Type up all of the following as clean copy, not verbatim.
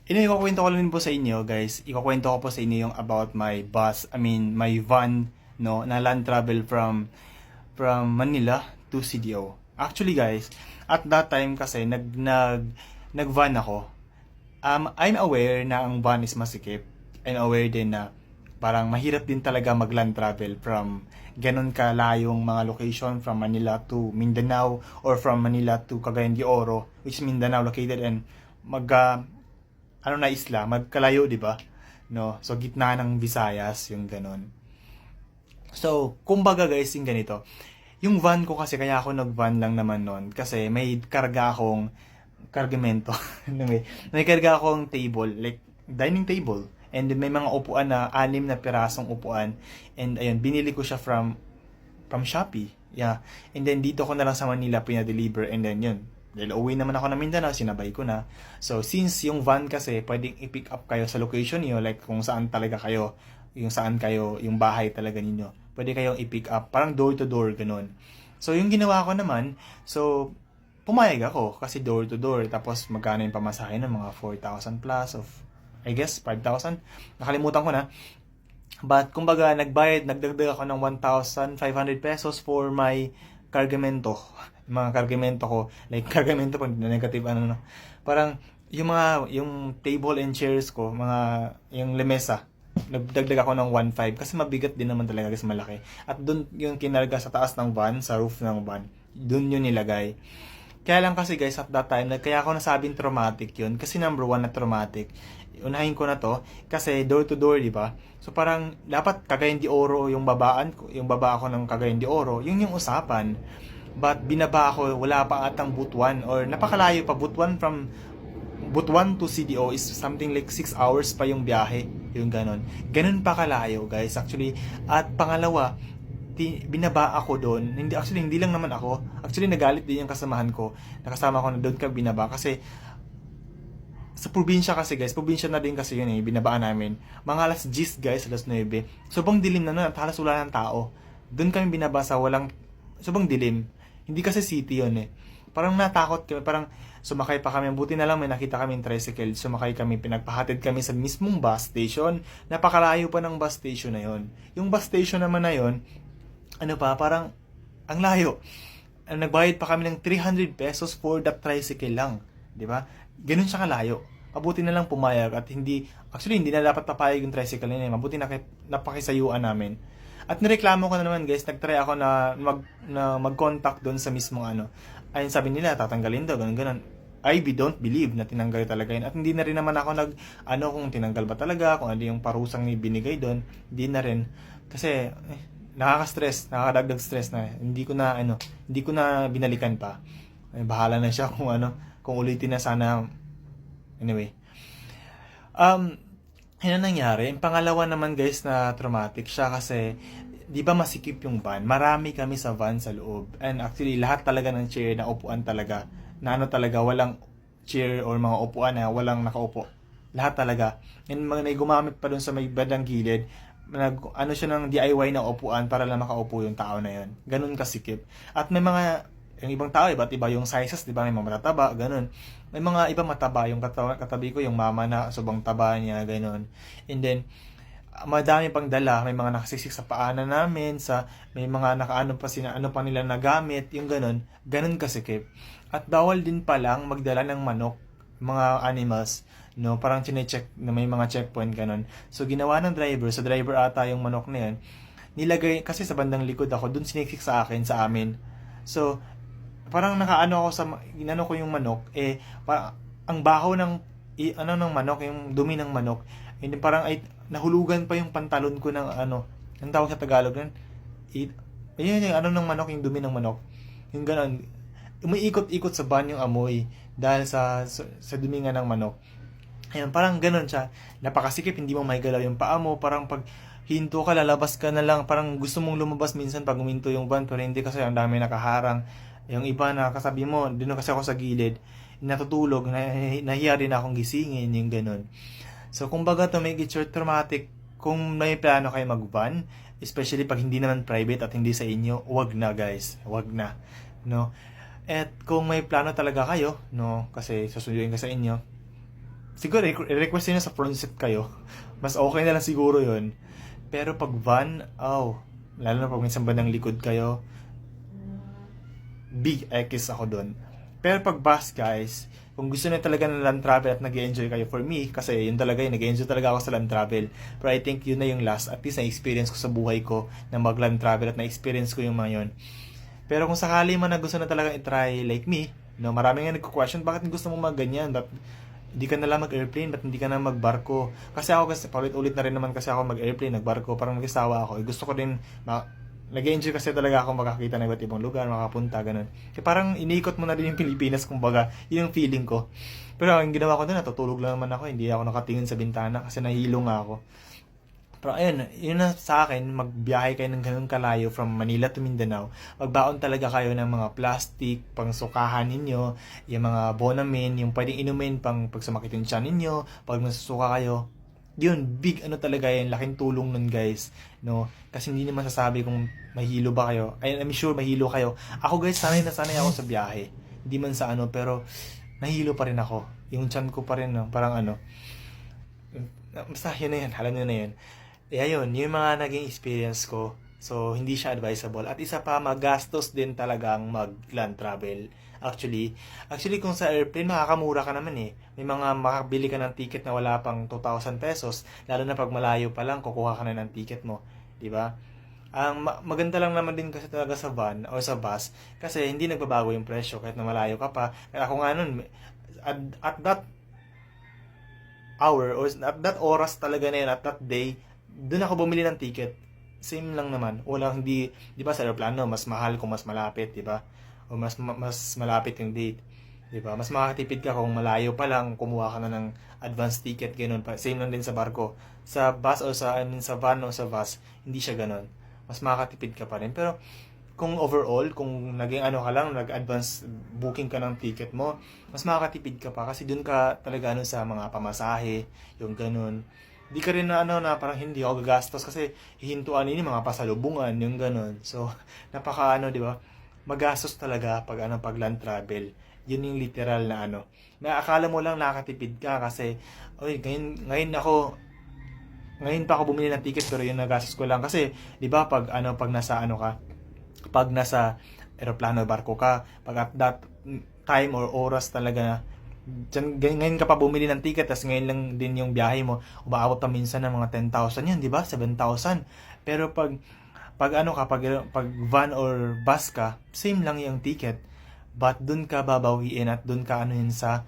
Ikukwento ko lang din po sa inyo, guys. Ikukwento ko po sa inyo yung about my bus, my van, no, na land travel from Manila to CDO. Actually, guys, at that time kasi nag-van ako. I'm aware na ang van is masikip. I'm aware din na parang mahirap din talaga mag-land travel from ganun kalayong mga location from Manila to Mindanao or from Manila to Cagayan de Oro, which is Mindanao located, and na isla, magkalayo, di ba? No? So, gitna ng Visayas, yung ganun. So, kumbaga guys, yung ganito. Yung van ko kasi, kaya ako nag-van lang naman nun. Kasi may karga akong kargamento. may karga akong table, like dining table. And then may mga upuan na, 6 na pirasong upuan. And ayun, binili ko siya from Shopee. Yeah. And then dito ko na lang sa Manila pinadeliver, and then yun. Dahil uwi naman ako ng Mindanao, sinabay ko na. So, since yung van kasi, pwedeng i-pick up kayo sa location niyo, like kung saan talaga kayo, yung saan kayo, yung bahay talaga ninyo. Pwede kayong i-pick up, parang door to door, ganun. So, yung ginawa ko naman, so, pumayag ako, kasi door to door. Tapos, magkano yung pamasahe ng mga 4,000 plus of, I guess, 5,000. Nakalimutan ko na. But, kumbaga, nagdagdag ako ng 1,500 pesos for my kargamento. Mga kargamento ko, like kargamento pag negative, parang yung table and chairs ko, yung lemesa, nagdagdag ako ng 1,500 kasi mabigat din naman talaga kasi malaki. At doon yung kinarga sa taas ng van, sa roof ng van, doon yun nilagay. Kaya lang kasi guys, at that time, kaya ako nasabing traumatic yun. Kasi number 1 na traumatic. Unahin ko na to, kasi door to door, di ba? So parang, dapat Cagayan de Oro yung yung baba ako ng Cagayan de Oro, yun yung usapan. But binaba ako, wala pa atang Butuan, or napakalayo pa. Butuan to CDO is something like 6 hours pa yung biyahe, yung ganon. Ganon pa kalayo guys, actually. At pangalawa, binaba ako doon. Hindi lang naman ako. Actually, nagalit din yung kasamahan ko. Nakasama ko na doon ka binaba kasi sa probinsya kasi guys, probinsya na din kasi yun binabaan namin. Mga alas 10 guys, alas 9. Sobrang dilim na nun at halos wala ng tao. Doon kami binaba sa sobrang dilim. Hindi kasi city yun Parang natakot kami, parang sumakay pa kami. Buti na lang may nakita kami tricycle. Sumakay kami, pinagpahatid kami sa mismong bus station. Napakalayo pa ng bus station na yon. Yung bus station naman na yon, parang ang layo. Nagbayad pa kami ng 300 pesos for that tricycle lang. Di ba? Ganun siya kalayo. Mabuti na lang pumayag at hindi na dapat papayag yung tricycle na yun. Mabuti na napakisayuan namin. At nireklamo ko na naman guys, nagtry ako na mag-contact doon sa mismong Ayun, sabi nila, tatanggalin daw, ganun. Don't believe na tinanggal talaga yun. At hindi na rin naman ako kung tinanggal ba talaga, kung ano yung parusang ni binigay doon, hindi na rin. Kasi, nakaka-stress, nakakadagdag stress na. Hindi ko na binalikan pa. Bahala na siya kung ulitin na sana. Anyway. Yun ang nangyari. Yung pangalawa naman guys na traumatic siya kasi di ba masikip yung van? Marami kami sa van sa loob. And actually, lahat talaga ng chair na upuan talaga. Na talaga, walang chair or mga upuan na walang nakaupo. Lahat talaga. And may gumamit pa dun sa may bandang gilid. Siya ng DIY na upuan para lang makaupo yung tao na yun. Ganun kasikip. At may yung ibang tao, iba't iba yung sizes, di ba? May mga matataba, ganun. May mga iba mataba. Yung katabi ko, yung mama na sobrang taba niya, ganun. And then, madami pang dala, may mga nakasisik sa paanan namin, may mga pa nila nagamit, yung ganun kasikip. At bawal din palang magdala ng manok, mga animals, no, parang chine-check na may mga checkpoint ganun. So ginawa ng driver, sa driver ata yung manok na yun, nilagay kasi sa bandang likod ako, dun siniksik sa amin. So parang ako ko yung manok, parang ang baho ng manok, yung dumi ng manok. Hindi parang nahulugan pa yung pantalon ko ng ang tawag sa Tagalog nun. Ayun yung ng manok, yung dumi ng manok. Yung ganon. Umiikot-ikot sa van yung amoy dahil sa dumi nga ng manok. Ayun, parang ganon siya. Napakasikip, hindi mo maigalaw yung paa mo. Parang pag hinto ka, lalabas ka na lang. Parang gusto mong lumabas minsan pag uminto yung van, pero hindi kasi ang dami nakaharang. Yung iba na kasabi mo, dino kasi ako sa gilid, natutulog, nahiya rin akong gisingin, yung ganon. So, kumbaga to make it short, traumatic. Kung may plano kayo mag-van, especially pag hindi naman private at hindi sa inyo, wag na guys. Wag na. No? At kung may plano talaga kayo, no, kasi susunduin ka sa inyo, siguro request nyo sa front seat kayo. Mas okay na lang siguro yun. Pero pag van, lalo na pag may bandang likod kayo, big X ako doon. Pero pag bus, guys, kung gusto niyo talaga ng land travel at nag-enjoy kayo, for me, kasi yun talaga yun, nag-enjoy talaga ako sa land travel. Pero I think yun na yung last, at least na-experience ko sa buhay ko na mag-land travel at na-experience ko yung mga yun. Pero kung sakali man na gusto na talaga i-try like me, no, marami nga nagko-question, bakit gusto mo mag-ganyan? Hindi ka na lang mag-airplane, ba't hindi ka na magbarko? Kasi ako, kasi paulit-ulit na rin naman kasi ako mag-airplane, nagbarko, parang nag-isawa ako. Gusto ko din, nag-enjoy kasi talaga ako makakita ng iba't ibang lugar, makapunta, ganun. Kaya parang iniikot mo na din yung Pilipinas, kumbaga, yun yung feeling ko. Pero ang ginawa ko doon, natutulog lang naman ako, hindi ako nakatingin sa bintana kasi nahilo nga ako. Pero ayun, yun na sa akin, magbiyahe kayo ng ganun kalayo from Manila to Mindanao. Magbaon talaga kayo ng mga plastic, pang sukahan ninyo, yung mga Bonamin, yung pwedeng inumin pang pag sumakit yung tiyan ninyo, pag nasusuka kayo. Yun, big ano talaga yan, laking tulong nun guys, no? Kasi hindi naman sasabi kung mahilo ba kayo. I'm sure mahilo kayo. Ako guys, sanay na sanay ako sa biyahe. Hindi man sa ano, pero nahilo pa rin ako. Yung tiyan ko pa rin, no? Parang ano. Basta yun na yan, alam nyo na yun. Ayun, yung mga naging experience ko. So, hindi siya advisable. At isa pa, magastos din talagang mag-land travel. Actually, kung sa airplane, makakamura ka naman eh. May mga makabili ka ng ticket na wala pang 2,000 pesos. Lalo na pag malayo pa lang, kukuha ka na ng ticket mo. Diba? Ang maganda lang naman din kasi talaga sa van o sa bus kasi hindi nagbabago yung presyo kahit na malayo ka pa. Kaya ako nga nun, at that hour or at that oras talaga na yun, at that day, doon ako bumili ng ticket. Same lang naman. Walang hindi, 'di ba sa aeroplano mas mahal kung mas malapit, 'di ba? O mas malapit yung date. 'Di ba? Mas makakatipid ka kung malayo pa lang kumuha ka na ng advance ticket ganun pa. Same lang din sa barko. Sa bus o sa van o sa bus, hindi siya ganun. Mas makakatipid ka pa rin. Pero kung overall, kung naging ano ka lang, nag-advance booking ka ng ticket mo, mas makakatipid ka pa kasi doon ka talaga ano sa mga pamasahe, yung ganun. Di ka rin na ano na parang hindi ako gagastos kasi hihintuan ini mga pasalubungan, yung ganun. So, napaka ano, di ba? Magastos talaga pag ano pag land travel. Yun yung literal na ano. Na akala mo lang nakakatipid ka kasi oy, ngayon pa ako bumili ng ticket pero yung nagastos ko lang kasi 'di ba pag nasa ano ka, pag nasa eroplano barko ka, pag at that time or oras talaga ngayon ka pa bumili ng ticket, tas ngayon lang din yung biyahe mo, umaabot pa minsan ng mga 10,000 yan, di ba? 7,000. Pero pag van or bus ka, same lang yung ticket. But dun ka babawiin at dun ka ano yun sa,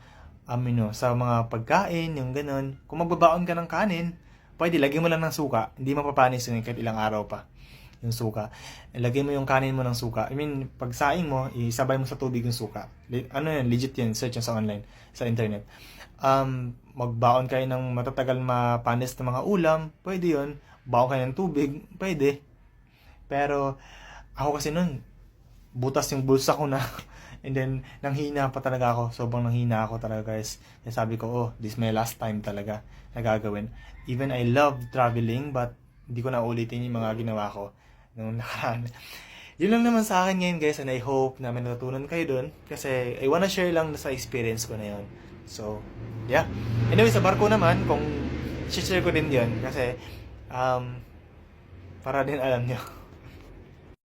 sa mga pagkain, yung ganun. Kung magbabaon ka ng kanin, pwede, lagyan mo lang ng suka. Hindi mapapanis yun kahit ilang araw pa yung suka. Lagay mo yung kanin mo ng suka. I mean, pag saing mo, isabay mo sa tubig yung suka. Ano yan, legit yan, search yan sa online, sa internet. Magbaon kayo ng matatagal mapanis na mga ulam, pwede yun. Baon kayo ng tubig, pwede. Pero, ako kasi nun, butas yung bulsa ko na. And then, nanghina pa talaga ako. Sobrang nanghina ako talaga guys. Kaya sabi ko, this is my last time talaga na gagawin. Even I love traveling, but hindi ko na ulitin yung mga ginawa ko nung nakaraan. Yun lang naman sa akin ngayon guys, and I hope na may natutunan kayo dun kasi I wanna share lang sa experience ko na yun. So, yeah. Anyway, sa barko naman, kung share ko din yun kasi para din alam nyo.